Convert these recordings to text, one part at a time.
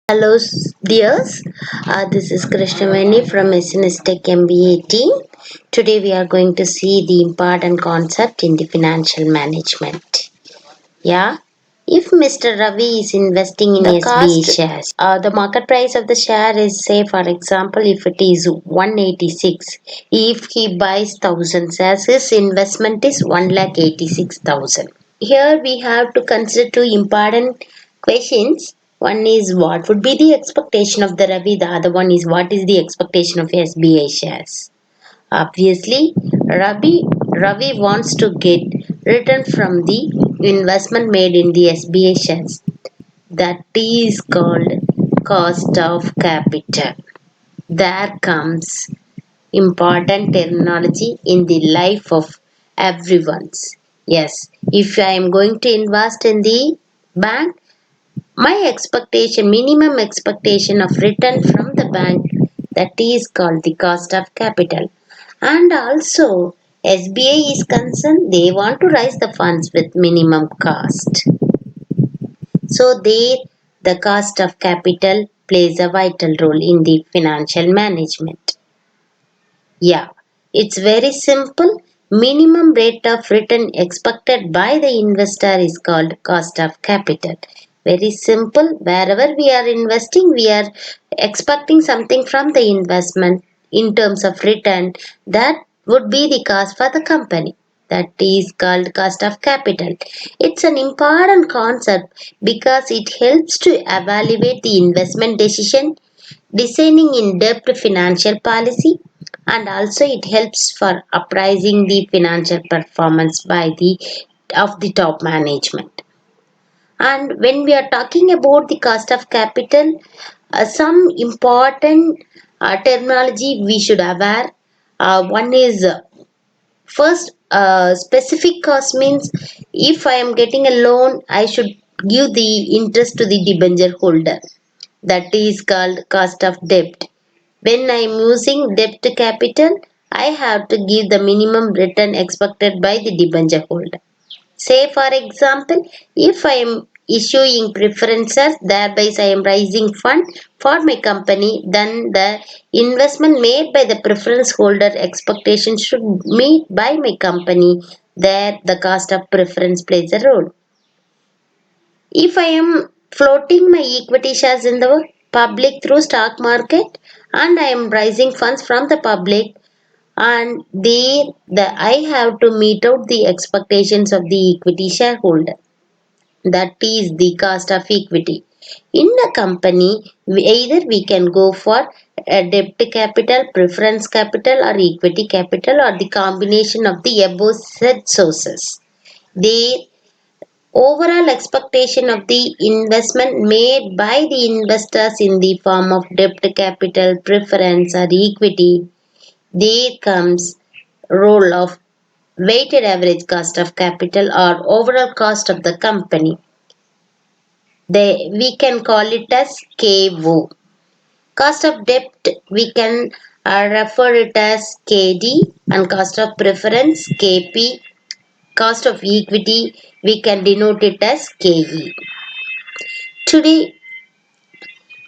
Hello, dears. This is Krishnavani from SNS Tech MBA team. Today we are going to see the important concept in the financial management. Yeah. If Mr. Ravi is investing in the SBA shares, the market price of the share is, say, for example, if it is 186, if he buys 1000 shares, his investment is 1,86,000. Here we have to consider two important questions. One is what would be the expectation of the Ravi, the other one is what is the expectation of SBI shares. Obviously, Ravi wants to get return from the investment made in the SBI shares. That is called cost of capital. There comes important terminology in the life of everyone's. Yes, if I am going to invest in the bank, my expectation, minimum expectation of return from the bank, that is called the cost of capital. And also, SBI is concerned, they want to raise the funds with minimum cost. So, the cost of capital plays a vital role in the financial management. Yeah, it's very simple. Minimum rate of return expected by the investor is called cost of capital. Very simple. Wherever we are investing, we are expecting something from the investment in terms of return. That would be the cost for the company. That is called cost of capital. It's an important concept because it helps to evaluate the investment decision, designing in-depth financial policy, and also it helps for appraising the financial performance by the of the top management. And when we are talking about the cost of capital, some important terminology we should aware. One is first, specific cost means if I am getting a loan, I should give the interest to the debenture holder. That is called cost of debt. When I am using debt capital, I have to give the minimum return expected by the debenture holder. Say for example, if I am issuing preferences, thereby I am raising fund for my company, then the investment made by the preference holder expectation should meet by my company. There the cost of preference plays a role. If I am floating my equity shares in the public through stock market and I am raising funds from the public, and I have to meet out the expectations of the equity shareholder. That is the cost of equity. In a company, either we can go for a debt capital, preference capital, or equity capital, or the combination of the above said sources. The overall expectation of the investment made by the investors in the form of debt capital, preference, or equity, there comes role of weighted average cost of capital or overall cost of the company. We can call it as KO. Cost of debt we can refer it as KD, and cost of preference KP. Cost of equity we can denote it as KE. Today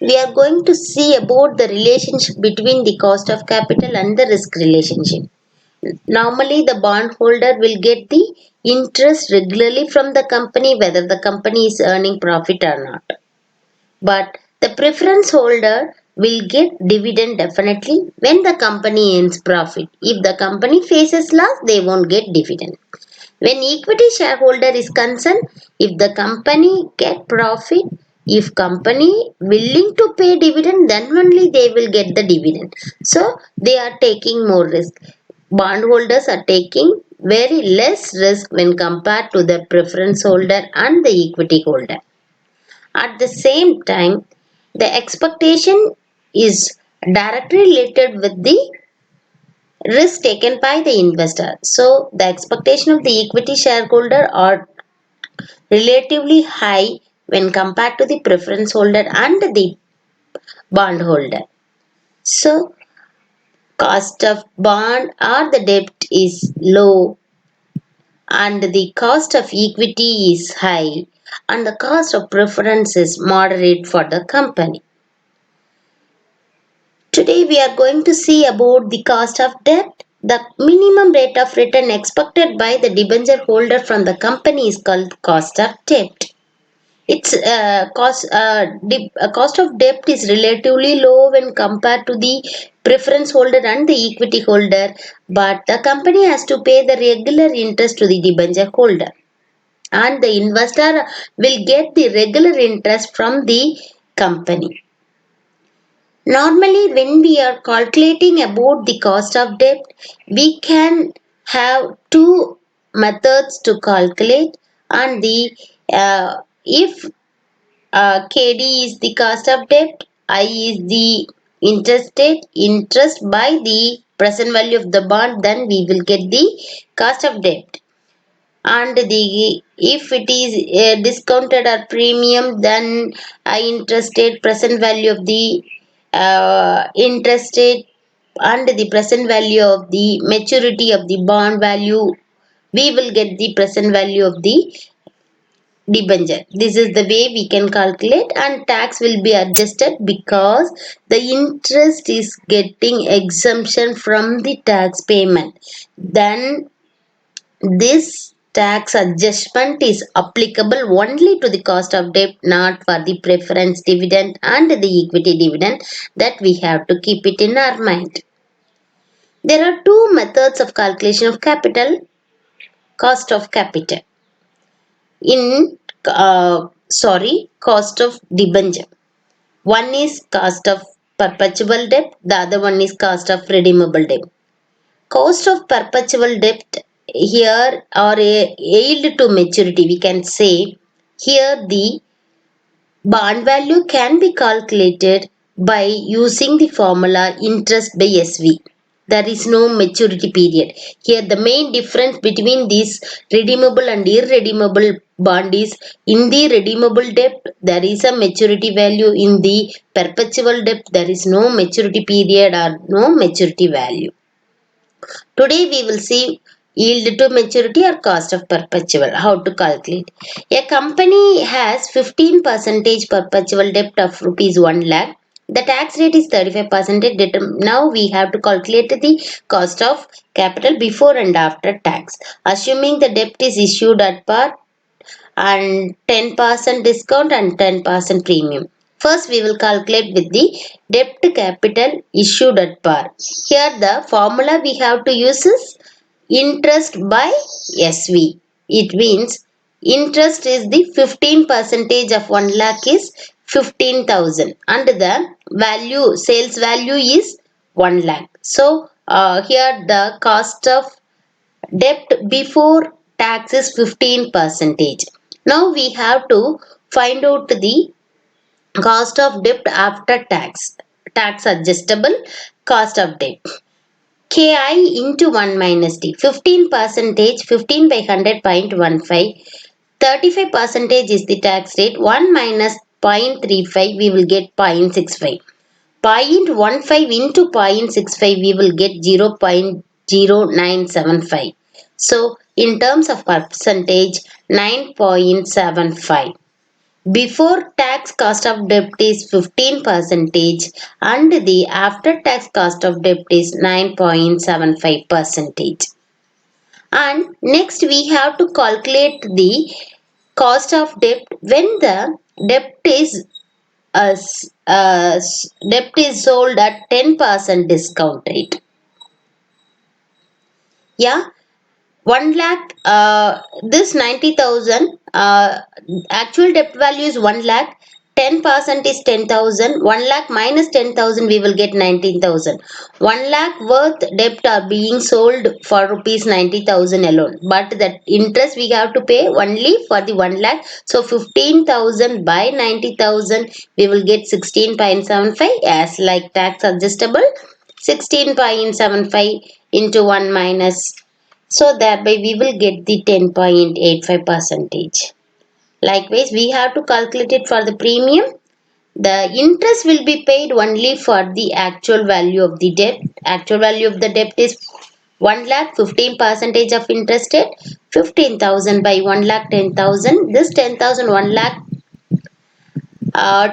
we are going to see about the relationship between the cost of capital and the risk relationship. Normally, the bondholder will get the interest regularly from the company whether the company is earning profit or not. But the preference holder will get dividend definitely when the company earns profit. If the company faces loss, they won't get dividend. When equity shareholder is concerned, if the company get profit, if company willing to pay dividend, then only they will get the dividend. So they are taking more risk. Bondholders are taking very less risk when compared to the preference holder and the equity holder. At the same time, the expectation is directly related with the risk taken by the investor. So the expectation of the equity shareholder are relatively high when compared to the preference holder and the bond holder. So cost of bond or the debt is low and the cost of equity is high and the cost of preference is moderate for the company. Today we are going to see about the cost of debt. The minimum rate of return expected by the debenture holder from the company is called cost of debt. Its cost of debt is relatively low when compared to the preference holder and the equity holder, but the company has to pay the regular interest to the debenture holder, and the investor will get the regular interest from the company. Normally, when we are calculating about the cost of debt, we can have two methods to calculate, and the if KD is the cost of debt, I is the interest rate, interest by the present value of the bond, then we will get the cost of debt. And the if it is discounted or premium, then interest rate, present value of the interest rate, and the present value of the maturity of the bond value, we will get the present value of the debenture. This is the way we can calculate, and tax will be adjusted because the interest is getting exemption from the tax payment. Then this tax adjustment is applicable only to the cost of debt, not for the preference dividend and the equity dividend. That we have to keep it in our mind. There are two methods of calculation of capital, cost of capital. In cost of debenture. One is cost of perpetual debt, the other one is cost of redeemable debt. Cost of perpetual debt here, or a yield to maturity, we can say here the bond value can be calculated by using the formula interest by SV. There is no maturity period. Here the main difference between these redeemable and irredeemable bond is, in the redeemable debt there is a maturity value, in the perpetual debt there is no maturity period or no maturity value. Today we will see yield to maturity or cost of perpetual, how to calculate. A company has 15 percentage perpetual debt of rupees 1 lakh. The tax rate is 35%. Now we have to calculate the cost of capital before and after tax. Assuming the debt is issued at par and 10% discount and 10% premium. First, we will calculate with the debt capital issued at par. Here, the formula we have to use is interest by SV. It means interest is the 15 percentage of 1 lakh is 15,000, and the value, sales value is 1 lakh. So, here the cost of debt before tax is 15 percentage. Now we have to find out the cost of debt after tax. Tax adjustable cost of debt. KI into 1 minus T. 15 percentage, 15 by 100.15. 35 percentage is the tax rate. 1 minus 0.35, we will get 0.65. 0.15 into 0.65, we will get 0.0975. So, in terms of percentage, 9.75. Before tax cost of debt is 15 percentage, and the after tax cost of debt is 9.75 percentage. And next we have to calculate the cost of debt when the debt is debt is sold at 10% discount rate. Yeah, 1 lakh, this 90,000, actual debt value is 1 lakh, 10% is 10,000, 1 lakh minus 10,000, we will get 19,000. 1 lakh worth debt are being sold for rupees 90,000 alone, but the interest we have to pay only for the 1 lakh. So 15,000 by 90,000, we will get 16.75 as like tax adjustable. 16.75 into 1 minus, so thereby we will get the 10.85 percentage. Likewise, we have to calculate it for the premium. The interest will be paid only for the actual value of the debt. Actual value of the debt is 1 lakh, 15 percentage of interest rate, 15,000 by 1 lakh 10,000. This 10,000, 1 lakh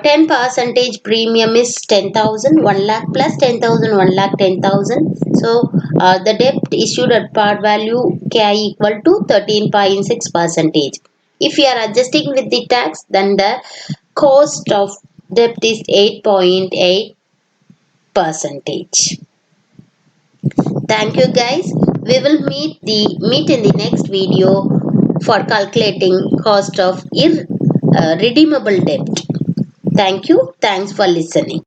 10 percentage premium is 10,000, 1 lakh plus 10,000, 1 lakh 10,000. So the debt issued at par value K equal to 13.6 percentage. If you are adjusting with the tax, then the cost of debt is 8.8 percentage. Thank you guys. We will meet in the next video for calculating cost of irredeemable debt. Thank you. Thanks for listening.